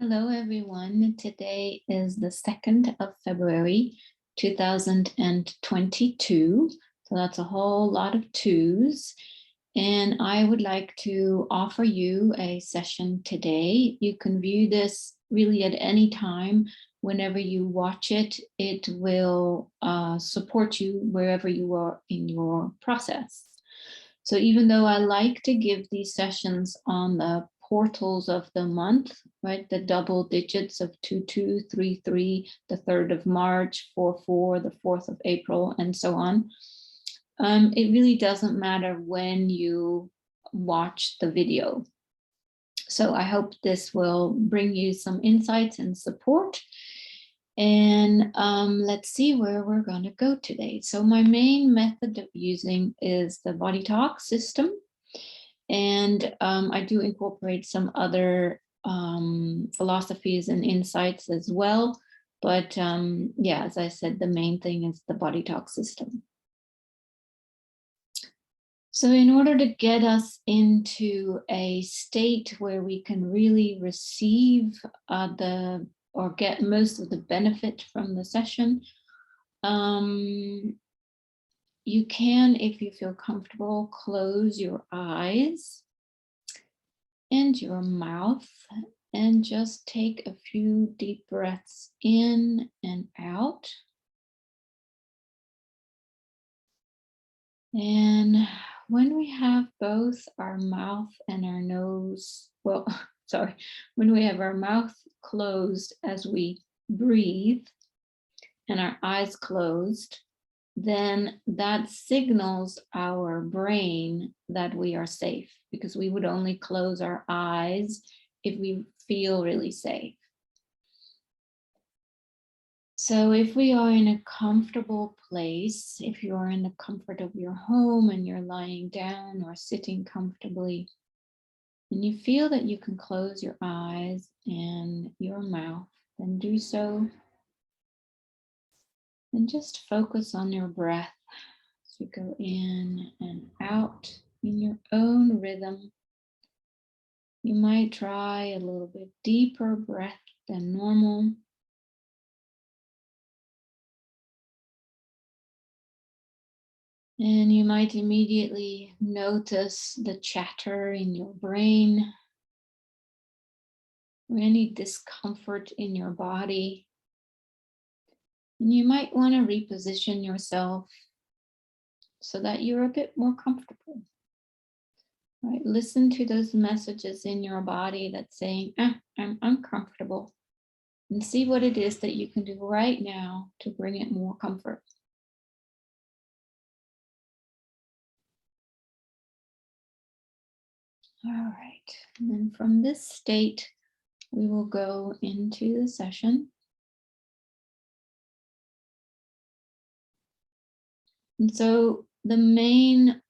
Hello, everyone. Today is the 2nd of February, 2022. So that's a whole lot of twos. And I would like to offer you a session today. You can view this really at any time. Whenever you watch it, it will support you wherever you are in your process. So even though I like to give these sessions on the portals of the month, right, the double digits of 2233, the 3rd of March, 44, the 4th of April, and so on, it really doesn't matter when you watch the video. So I hope this will bring you some insights and support. And let's see where we're going to go today. So my main method of using is the body talk system. And I do incorporate some other philosophies and insights as well. But yeah, as I said, the main thing is the body talk system. So in order to get us into a state where we can really receive or get most of the benefit from the session, you can, if you feel comfortable, close your eyes and your mouth and just take a few deep breaths in and out. And when we have both our mouth and our nose, well, sorry, when we have our mouth closed as we breathe and our eyes closed, then that signals our brain that we are safe, because we would only close our eyes if we feel really safe. So if we are in a comfortable place, if you are in the comfort of your home and you're lying down or sitting comfortably, and you feel that you can close your eyes and your mouth, then do so. And just focus on your breath as you go in and out in your own rhythm. You might try a little bit deeper breath than normal. And you might immediately notice the chatter in your brain or any discomfort in your body. And you might want to reposition yourself so that you're a bit more comfortable. Right? Listen to those messages in your body that's saying, I'm uncomfortable, and see what it is that you can do right now to bring it more comfort. All right, and then from this state, we will go into the session. And so the main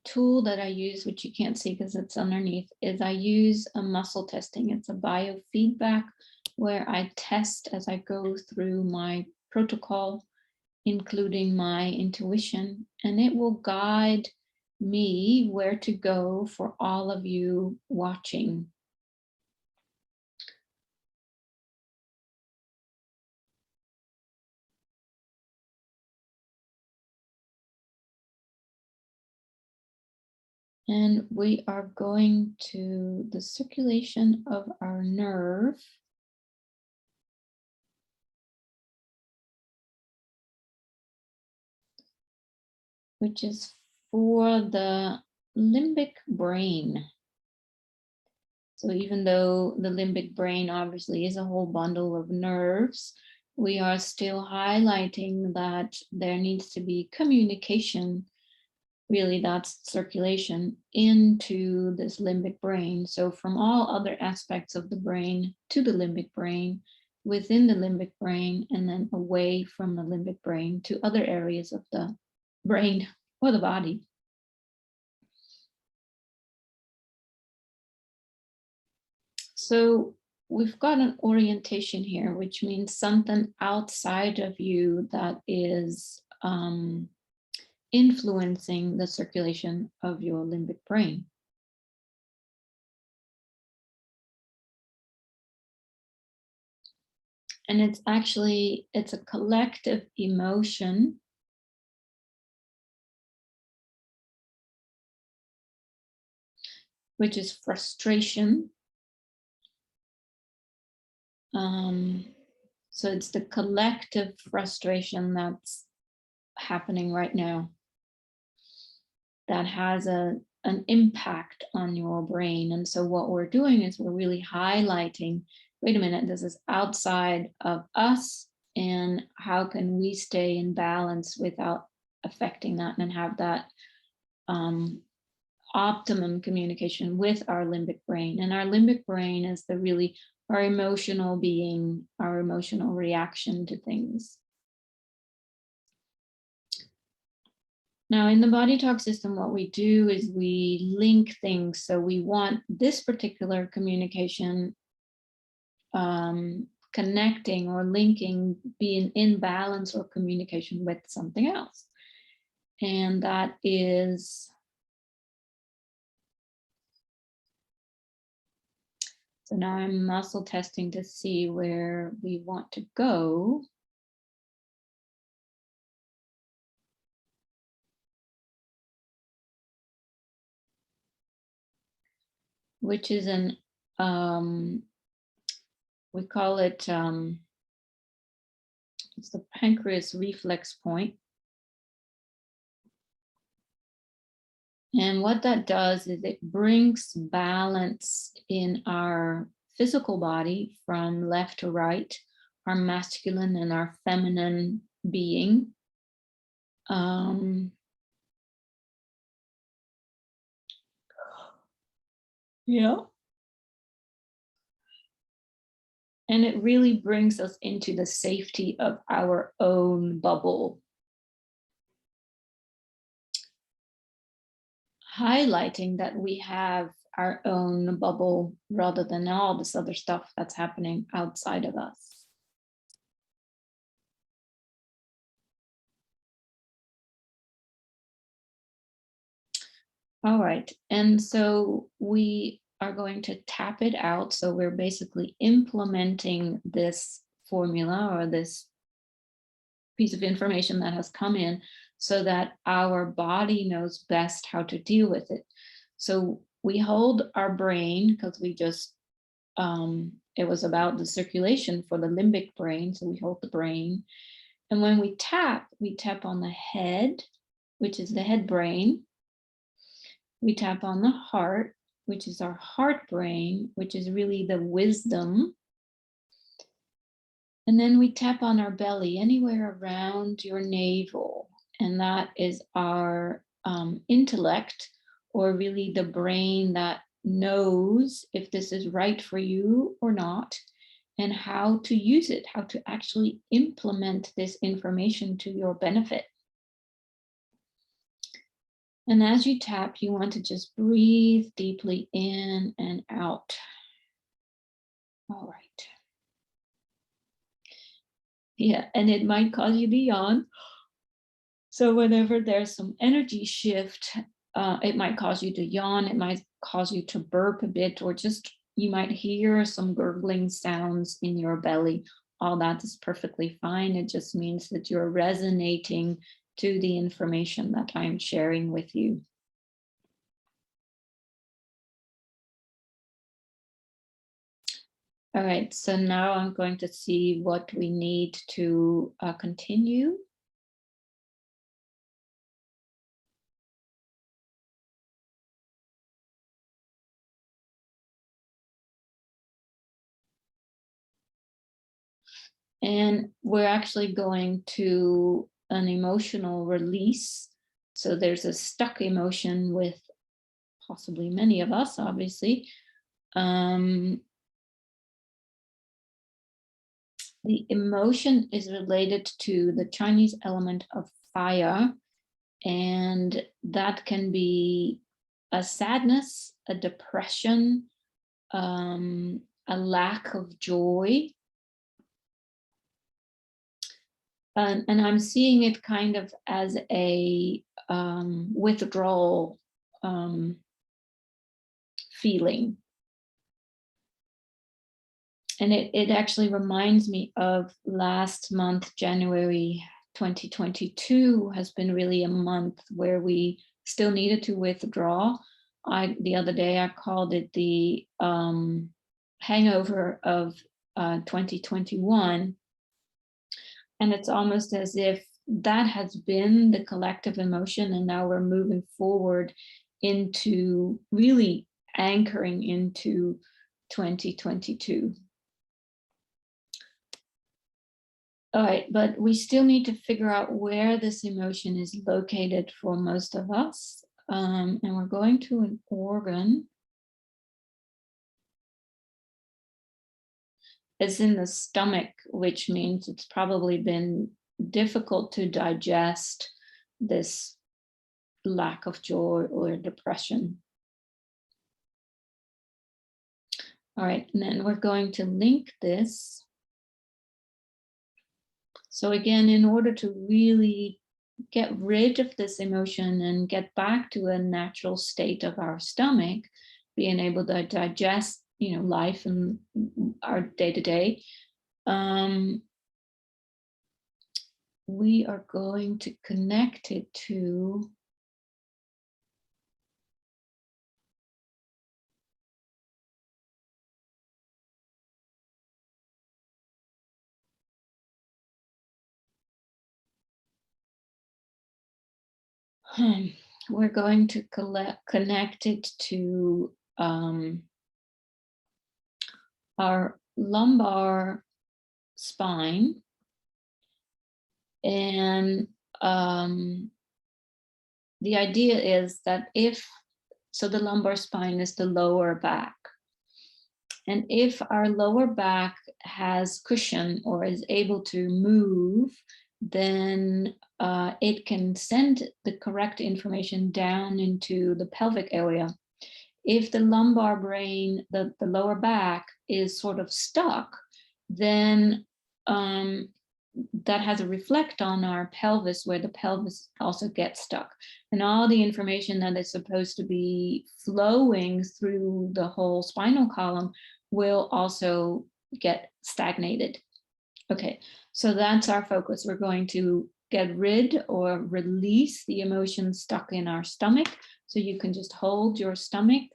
tool that I use, which you can't see because it's underneath, is I use a muscle testing. It's a biofeedback where I test as I go through my protocol, including my intuition, and it will guide me where to go for all of you watching. And we are going to the circulation of our nerve, which is for the limbic brain. So even though the limbic brain obviously is a whole bundle of nerves, we are still highlighting that there needs to be communication, really that's circulation, into this limbic brain. So from all other aspects of the brain to the limbic brain, within the limbic brain, and then away from the limbic brain to other areas of the brain or the body. So we've got an orientation here, which means something outside of you that is influencing the circulation of your limbic brain. And it's a collective emotion, which is frustration. So it's the collective frustration that's happening right now that has an impact on your brain. And so what we're doing is we're really highlighting, wait a minute, this is outside of us, and how can we stay in balance without affecting that and have that optimum communication with our limbic brain. And our limbic brain is our emotional being, our emotional reaction to things. Now, in the body talk system, what we do is we link things. So we want this particular communication connecting or linking, being in balance or communication with something else. And that is, so now I'm muscle testing to see where we want to go. Which is we call it, it's the pancreas reflex point. And what that does is it brings balance in our physical body from left to right, our masculine and our feminine being. Yeah. And it really brings us into the safety of our own bubble. Highlighting that we have our own bubble rather than all this other stuff that's happening outside of us. All right, and so we are going to tap it out. So we're basically implementing this formula or this piece of information that has come in so that our body knows best how to deal with it. So we hold our brain because we just, it was about the circulation for the limbic brain. So we hold the brain. And when we tap on the head, which is the head brain. We tap on the heart, which is our heart brain, which is really the wisdom. And then we tap on our belly, anywhere around your navel. And that is our intellect, or really the brain that knows if this is right for you or not, and how to use it, how to actually implement this information to your benefit. And as you tap, you want to just breathe deeply in and out. All right. Yeah, and it might cause you to yawn. So whenever there's some energy shift, it might cause you to yawn. It might cause you to burp a bit, or just you might hear some gurgling sounds in your belly. All that is perfectly fine. It just means that you're resonating to the information that I'm sharing with you. All right, so now I'm going to see what we need to continue. And we're actually going to an emotional release. So there's a stuck emotion with possibly many of us, obviously. The emotion is related to the Chinese element of fire, and that can be a sadness, a depression, a lack of joy. And I'm seeing it kind of as a withdrawal feeling. And it actually reminds me of last month, January 2022 has been really a month where we still needed to withdraw. The other day I called it the hangover of 2021. And it's almost as if that has been the collective emotion, and now we're moving forward into really anchoring into 2022. All right, but we still need to figure out where this emotion is located for most of us. And we're going to an organ. It's in the stomach, which means it's probably been difficult to digest this lack of joy or depression. All right, and then we're going to link this. So again, in order to really get rid of this emotion and get back to a natural state of our stomach, being able to digest, life and our day-to-day, we are going to connect it to we're going to connect it to our lumbar spine. And the idea is that so the lumbar spine is the lower back. And if our lower back has cushion or is able to move, then it can send the correct information down into the pelvic area. If the lumbar brain, the lower back, is sort of stuck, then that has a reflect on our pelvis, where the pelvis also gets stuck. And all the information that is supposed to be flowing through the whole spinal column will also get stagnated. Okay, so that's our focus. We're going to get rid or release the emotions stuck in our stomach. So you can just hold your stomach,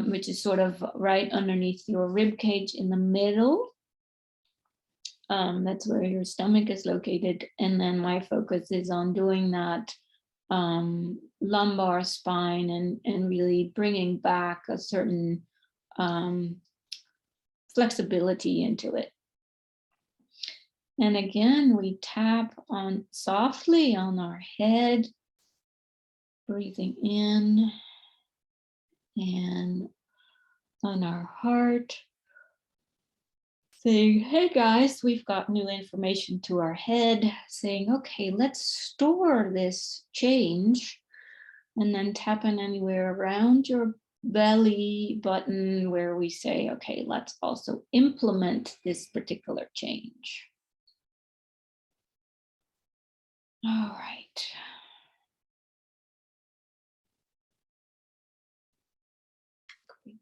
which is sort of right underneath your rib cage in the middle. That's where your stomach is located. And then my focus is on doing that lumbar spine and really bringing back a certain flexibility into it. And again, we tap on softly on our head, breathing in, and on our heart, saying, hey guys, we've got new information to our head, saying, okay, let's store this change, and then tapping anywhere around your belly button where we say, okay, let's also implement this particular change. All right. Great.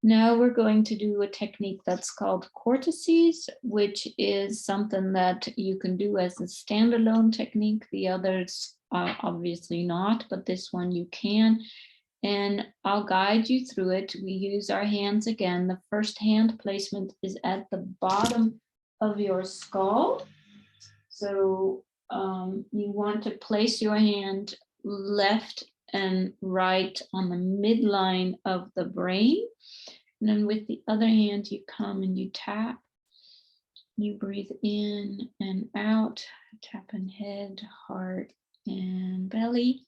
Now we're going to do a technique that's called cortices, which is something that you can do as a standalone technique. The others are obviously not, but this one you can. And I'll guide you through it. We use our hands again. The first hand placement is at the bottom of your skull. So you want to place your hand left and right on the midline of the brain. And then with the other hand, you come and you tap. You breathe in and out, tapping head, heart, and belly.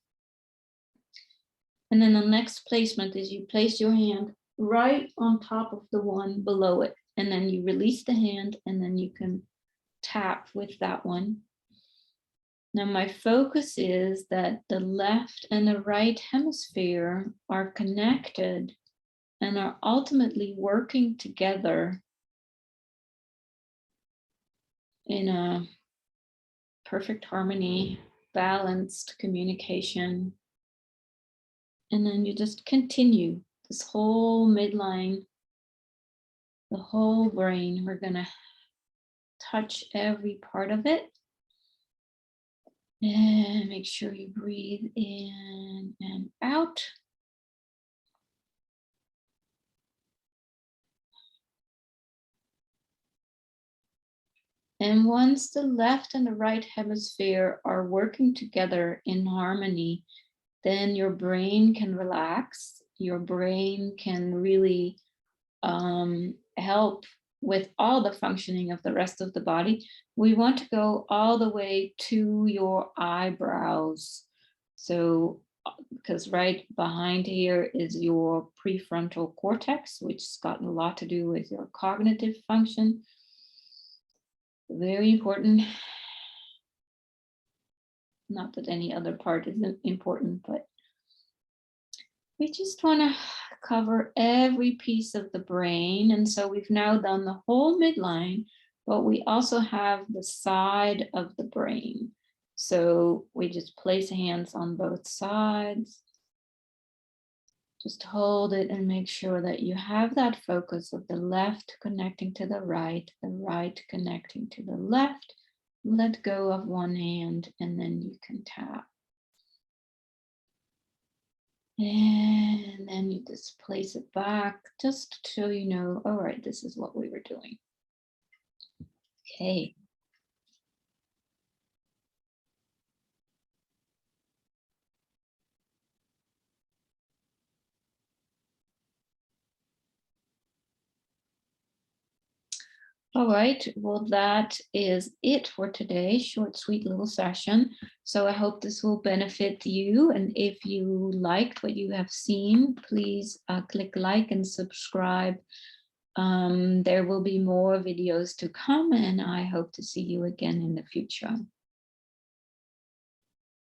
And then the next placement is you place your hand right on top of the one below it. And then you release the hand, and then you can tap with that one. Now my focus is that the left and the right hemisphere are connected and are ultimately working together in a perfect harmony, balanced communication. And then you just continue this whole midline, the whole brain. We're going to touch every part of it. And make sure you breathe in and out. And once the left and the right hemisphere are working together in harmony, then your brain can relax. Your brain can really help with all the functioning of the rest of the body. We want to go all the way to your eyebrows. So, because right behind here is your prefrontal cortex, which has got a lot to do with your cognitive function. Very important. Not that any other part isn't important, but we just want to cover every piece of the brain. And so we've now done the whole midline, but we also have the side of the brain. So we just place hands on both sides. Just hold it and make sure that you have that focus of the left connecting to the right connecting to the left. Let go of one hand and then you can tap. And then you just place it back just so you know, all right, this is what we were doing. Okay. All right, well, that is it for today. Short, sweet little session. So I hope this will benefit you. And if you liked what you have seen, please click like and subscribe. There will be more videos to come, and I hope to see you again in the future.